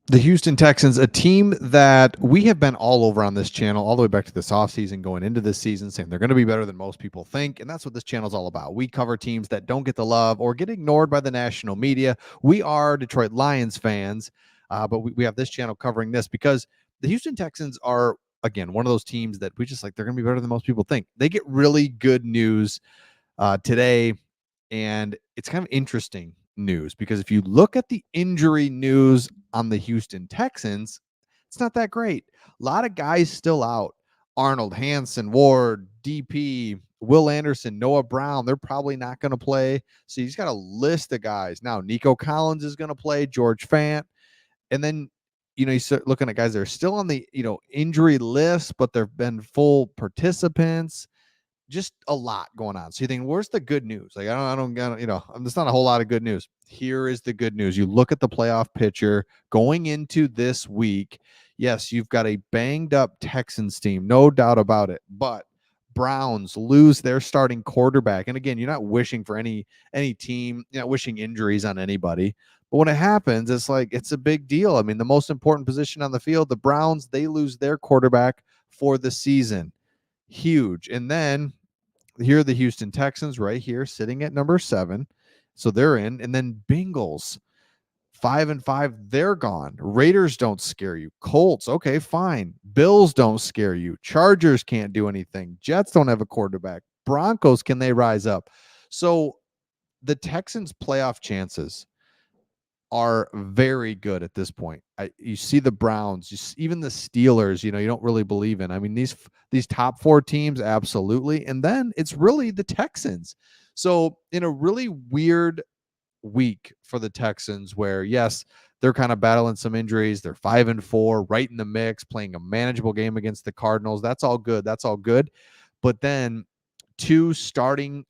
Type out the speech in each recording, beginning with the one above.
The Houston Texans, a team that we have been all over on this channel all the way back to this offseason, going into this season, saying they're going to be better than most people think. And that's what this channel is all about. We cover teams that don't get the love or get ignored by the national media. We are Detroit Lions fans, but we have this channel covering this because the Houston Texans are, again, one of those teams that we just like, they're going to be better than most people think. They get really good news today. And it's kind of interesting news because if you look at the injury news on the Houston Texans, it's not that great. A lot of guys still out. Arnold, Hansen, Ward, DP, Will Anderson, Noah Brown, they're probably not going to play. So you just got a list of guys. Now, Nico Collins is going to play, George Fant. And then, you start looking at guys that are still on the, injury list, but they've been full participants, just a lot going on. So you think, where's the good news? Like, there's not a whole lot of good news. Here is the good news. You look at the playoff picture going into this week. Yes, you've got a banged up Texans team, no doubt about it. But Browns lose their starting quarterback. And again, you're not wishing for any team, you're not wishing injuries on anybody. But when it happens, it's like it's a big deal. I mean, the most important position on the field, the Browns, they lose their quarterback for the season. Huge. And then here are the Houston Texans right here sitting at number 7. So they're in. And then Bengals 5-5, they're gone. Raiders don't scare you. Colts, okay, fine. Bills don't scare you. Chargers can't do anything. Jets don't have a quarterback. Broncos, can they rise up? So the Texans playoff chances are very good at this point. You see the Browns, even the Steelers, you don't really believe in. I mean, these top 4 teams, absolutely. And then it's really the Texans. So in a really weird week for the Texans, where yes, they're kind of battling some injuries. They're 5-4, right in the mix, playing a manageable game against the Cardinals. That's all good. That's all good. But then 2 starting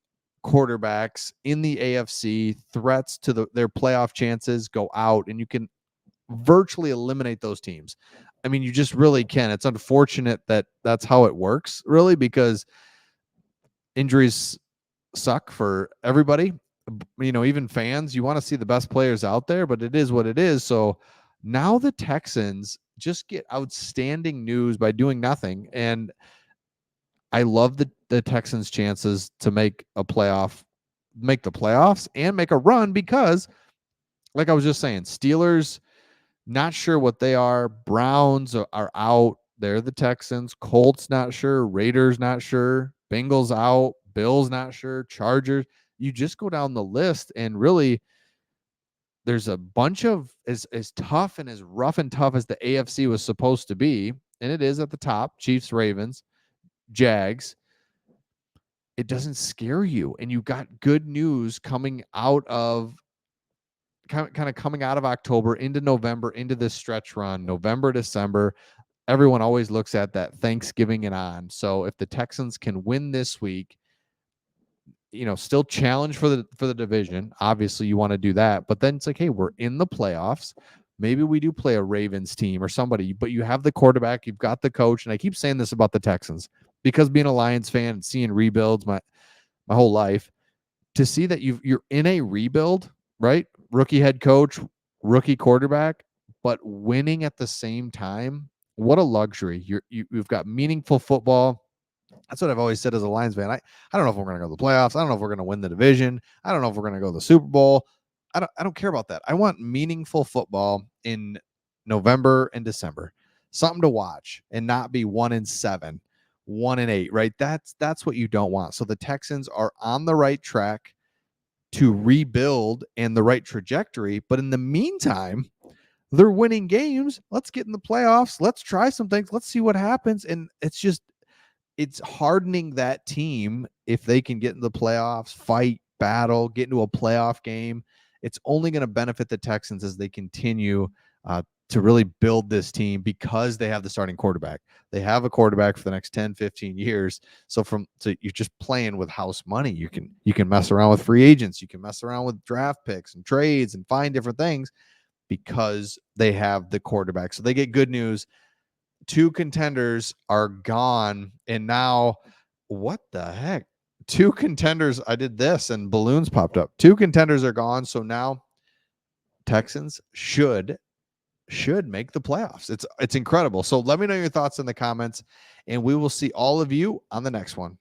quarterbacks in the AFC, threats to their playoff chances go out, and you can virtually eliminate those teams. I mean, you just really can. It's unfortunate that that's how it works, really, because injuries suck for everybody. Even fans, you want to see the best players out there, but it is what it is. So now the Texans just get outstanding news by doing nothing. And I love the Texans' chances to make the playoffs and make a run because, like I was just saying, Steelers, not sure what they are. Browns are out. They're the Texans. Colts, not sure. Raiders, not sure. Bengals out. Bills, not sure. Chargers. You just go down the list, and really, there's a bunch of as tough and as rough and tough as the AFC was supposed to be, and it is at the top. Chiefs, Ravens, Jags. It doesn't scare you, and you got good news coming out of kind of coming out of October into November, into this stretch run, November, December. Everyone always looks at that Thanksgiving and on. So if the Texans can win this week, still challenge for the division. Obviously, you want to do that, but then it's like, hey, we're in the playoffs. Maybe we do play a Ravens team or somebody, but you have the quarterback, you've got the coach, and I keep saying this about the Texans because being a Lions fan and seeing rebuilds my whole life, to see that you're in a rebuild, right? Rookie head coach, rookie quarterback, but winning at the same time. What a luxury. You've got meaningful football. That's what I've always said as a Lions fan. I don't know if we're going to go to the playoffs. I don't know if we're going to win the division. I don't know if we're going to go to the Super Bowl. I don't care about that. I want meaningful football in November and December. Something to watch and not be 1-7, 1-8, right? That's what you don't want. So the Texans are on the right track to rebuild and the right trajectory. But in the meantime, they're winning games. Let's get in the playoffs. Let's try some things. Let's see what happens. And it's hardening that team if they can get in the playoffs, fight, battle, get into a playoff game. It's only going to benefit the Texans as they continue to really build this team because they have the starting quarterback. They have a quarterback for the next 10, 15 years. So you're just playing with house money. You can mess around with free agents. You can mess around with draft picks and trades and find different things because they have the quarterback. So they get good news. 2 contenders are gone, and now what the heck? 2 contenders. I did this and balloons popped up. 2 contenders are gone. So now Texans should should make the playoffs. It's incredible. So let me know your thoughts in the comments, and we will see all of you on the next one.